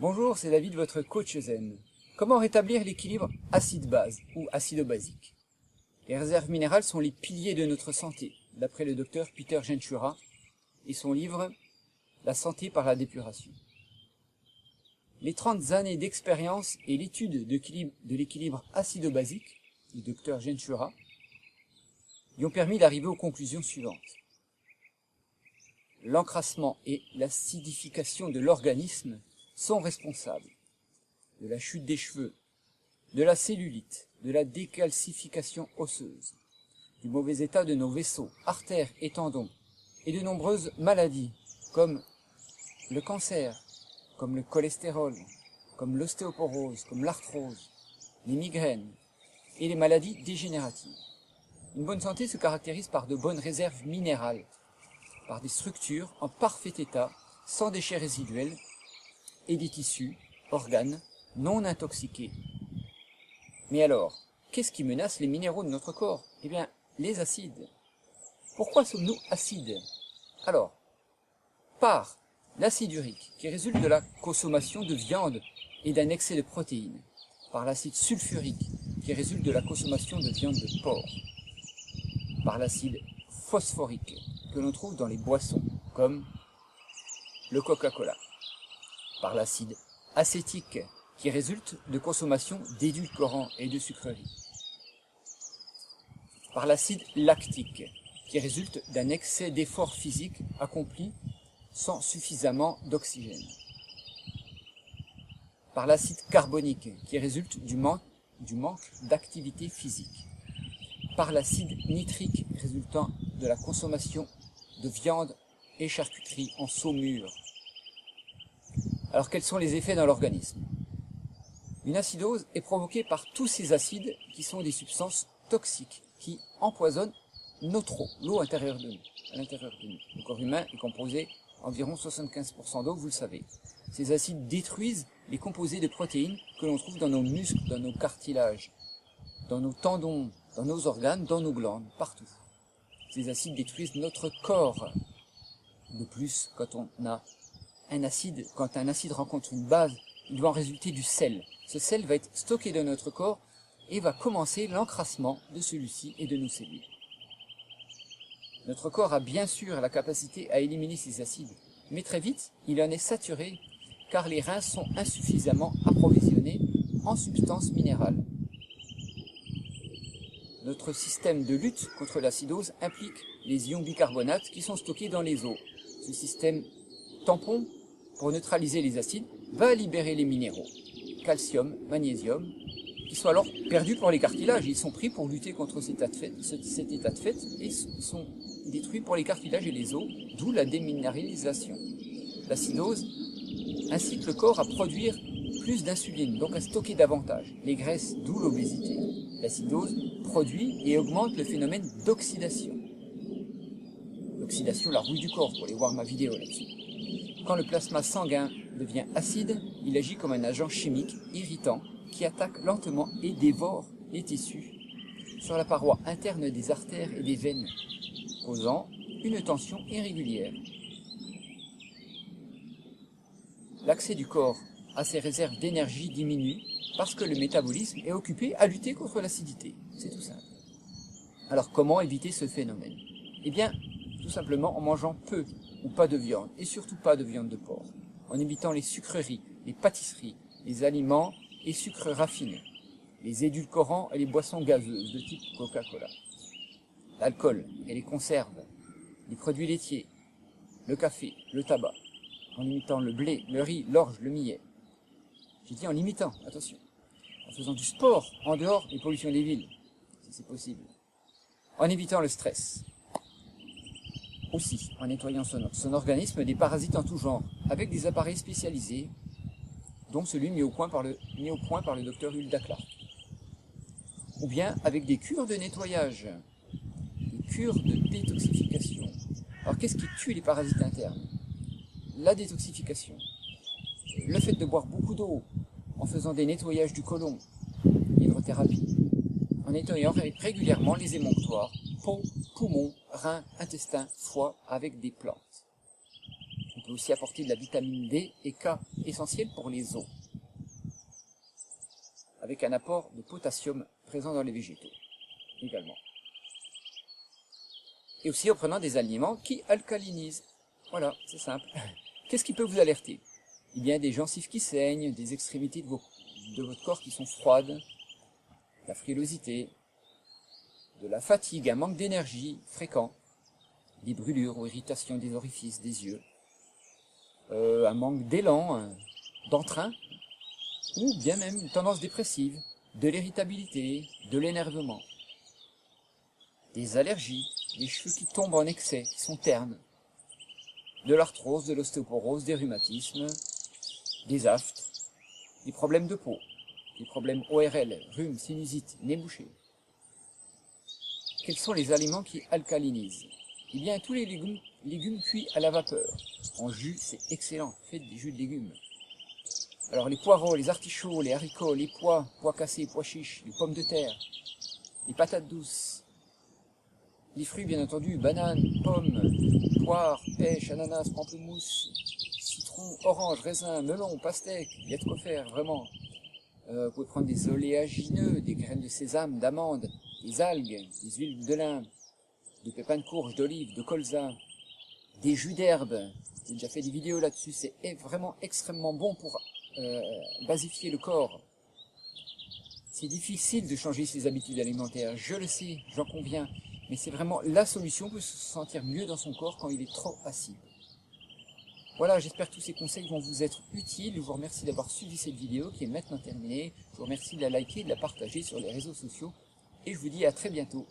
Bonjour, c'est David, votre coach zen. Comment rétablir l'équilibre acide-base ou acido-basique? Les réserves minérales sont les piliers de notre santé, d'après le docteur Peter Gensura et son livre « La santé par la dépuration ». Les 30 années d'expérience et l'étude de l'équilibre acido-basique du docteur Gensura lui ont permis d'arriver aux conclusions suivantes. L'encrassement et l'acidification de l'organisme sont responsables de la chute des cheveux, de la cellulite, de la décalcification osseuse, du mauvais état de nos vaisseaux, artères et tendons, et de nombreuses maladies comme le cancer, comme le cholestérol, comme l'ostéoporose, comme l'arthrose, les migraines et les maladies dégénératives. Une bonne santé se caractérise par de bonnes réserves minérales, par des structures en parfait état, sans déchets résiduels, et des tissus, organes, non intoxiqués. Mais alors, qu'est-ce qui menace les minéraux de notre corps? Eh bien, les acides. Pourquoi sommes-nous acides? Alors, par l'acide urique, qui résulte de la consommation de viande et d'un excès de protéines, par l'acide sulfurique, qui résulte de la consommation de viande de porc, par l'acide phosphorique, que l'on trouve dans les boissons, comme le Coca-Cola, par l'acide acétique, qui résulte de consommation d'édulcorants et de sucreries, par l'acide lactique, qui résulte d'un excès d'effort physique accompli sans suffisamment d'oxygène, par l'acide carbonique, qui résulte du manque d'activité physique, par l'acide nitrique résultant de la consommation de viande et charcuterie en saumure. Alors quels sont les effets dans l'organisme? Une acidose est provoquée par tous ces acides qui sont des substances toxiques qui empoisonnent l'eau à l'intérieur de nous. Le corps humain est composé environ 75% d'eau, vous le savez. Ces acides détruisent les composés de protéines que l'on trouve dans nos muscles, dans nos cartilages, dans nos tendons, dans nos organes, dans nos glandes, partout. Ces acides détruisent notre corps. De plus, quand un acide rencontre une base, il va en résulter du sel. Ce sel va être stocké dans notre corps et va commencer l'encrassement de celui-ci et de nos cellules. Notre corps a bien sûr la capacité à éliminer ces acides, mais très vite, il en est saturé car les reins sont insuffisamment approvisionnés en substances minérales. Notre système de lutte contre l'acidose implique les ions bicarbonate qui sont stockés dans les os. Ce système tampon, pour neutraliser les acides, va libérer les minéraux, calcium, magnésium, qui sont alors perdus pour les cartilages. Ils sont pris pour lutter contre cet état de fait et sont détruits pour les cartilages et les os, d'où la déminéralisation. L'acidose incite le corps à produire plus d'insuline, donc à stocker davantage les graisses, d'où l'obésité. L'acidose produit et augmente le phénomène d'oxydation. L'oxydation, la rouille du corps, pour aller voir ma vidéo là-dessus. Quand le plasma sanguin devient acide, il agit comme un agent chimique irritant qui attaque lentement et dévore les tissus sur la paroi interne des artères et des veines, causant une tension irrégulière. L'accès du corps à ses réserves d'énergie diminue parce que le métabolisme est occupé à lutter contre l'acidité. C'est tout simple. Alors comment éviter ce phénomène? Eh bien, tout simplement en mangeant peu ou pas de viande, et surtout pas de viande de porc, en évitant les sucreries, les pâtisseries, les aliments et sucres raffinés, les édulcorants et les boissons gazeuses de type Coca-Cola, l'alcool et les conserves, les produits laitiers, le café, le tabac, en limitant le blé, le riz, l'orge, le millet. J'ai dit en limitant, attention, en faisant du sport en dehors des pollutions des villes, si c'est possible, en évitant le stress. Aussi, en nettoyant son organisme des parasites en tout genre, avec des appareils spécialisés, dont celui mis au point par le docteur Hulda Clark. Ou bien avec des cures de nettoyage, des cures de détoxification. Alors qu'est-ce qui tue les parasites internes? La détoxification, le fait de boire beaucoup d'eau, en faisant des nettoyages du côlon, l'hydrothérapie, en nettoyant régulièrement les émonctoires, peau, poumons, reins, intestins, foie avec des plantes. On peut peut aussi apporter de la vitamine D et K, essentielle pour les os, avec un apport de potassium présent dans les végétaux également. Et aussi en prenant des aliments qui alcalinisent. Voilà, c'est simple. Qu'est-ce qui peut vous alerter? Il y a des gencives qui saignent, des extrémités de votre corps qui sont froides, la frilosité, de la fatigue, un manque d'énergie fréquent, des brûlures ou irritations des orifices des yeux, un manque d'élan, d'entrain, ou bien même une tendance dépressive, de l'irritabilité, de l'énervement, des allergies, des cheveux qui tombent en excès, qui sont ternes, de l'arthrose, de l'ostéoporose, des rhumatismes, des aftes, des problèmes de peau, des problèmes ORL, rhume, sinusite, nez bouché. Quels sont les aliments qui alcalinisent? Eh bien, tous les légumes cuits à la vapeur. En jus, c'est excellent, faites des jus de légumes. Alors les poireaux, les artichauts, les haricots, les pois, pois cassés, pois chiches, les pommes de terre, les patates douces, les fruits bien entendu, bananes, pommes, poires, pêches, ananas, pamplemousse, citron, orange, raisin, melon, pastèque, il y a de quoi faire, vraiment. Vous pouvez prendre des oléagineux, des graines de sésame, d'amandes, des algues, des huiles de lin, de pépins de courge, d'olive, de colza, des jus d'herbe. J'ai déjà fait des vidéos là-dessus, c'est vraiment extrêmement bon pour basifier le corps. C'est difficile de changer ses habitudes alimentaires, je le sais, j'en conviens, mais c'est vraiment la solution pour se sentir mieux dans son corps quand il est trop acide. Voilà, j'espère que tous ces conseils vont vous être utiles. Je vous remercie d'avoir suivi cette vidéo qui est maintenant terminée. Je vous remercie de la liker, de la partager sur les réseaux sociaux. Et je vous dis à très bientôt.